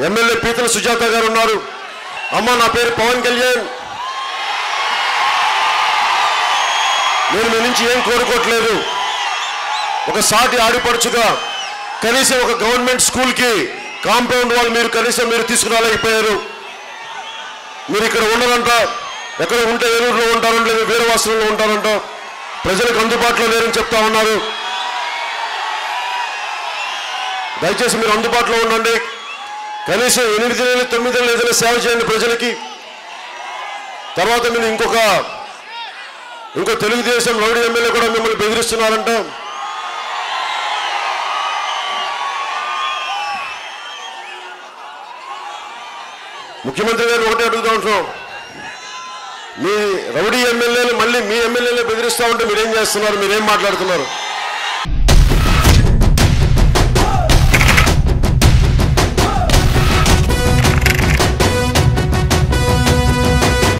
MLA పీతల సుజాత గారు ఉన్నారు. అమ్మ, నా పేరు పవన్ కళ్యాణ్. నేను మీ నుంచి ఏం కోరుకోవట్లేదు. ఒక సాటి ఆడిపడుచుగా కనీసం ఒక గవర్నమెంట్ స్కూల్కి కాంపౌండ్ వాళ్ళు మీరు కనీసం మీరు తీసుకురాలేకపోయారు. మీరు ఇక్కడ ఉండరంట, ఎక్కడ ఉంటే ఏలూరులో ఉంటారంట, లేదా వీరవాసంలో ఉంటారంట, ప్రజలకు అందుబాటులో లేరని చెప్తా ఉన్నారు. దయచేసి మీరు అందుబాటులో ఉండండి. కనీసం 8 నెలలు 9 నెలలు ఏదైనా సేవ చేయండి ప్రజలకి. తర్వాత మీరు ఇంకో తెలుగుదేశం రౌడీ ఎమ్మెల్యే కూడా మిమ్మల్ని బెదిరిస్తున్నారంట. ముఖ్యమంత్రి గారు ఒకటే అడుగుతా ఉంటాం, మీ రౌడీ ఎమ్మెల్యేలు మళ్ళీ మీ ఎమ్మెల్యేలు బెదిరిస్తూ ఉంటే మీరేం చేస్తున్నారు, మీరేం మాట్లాడుతున్నారు?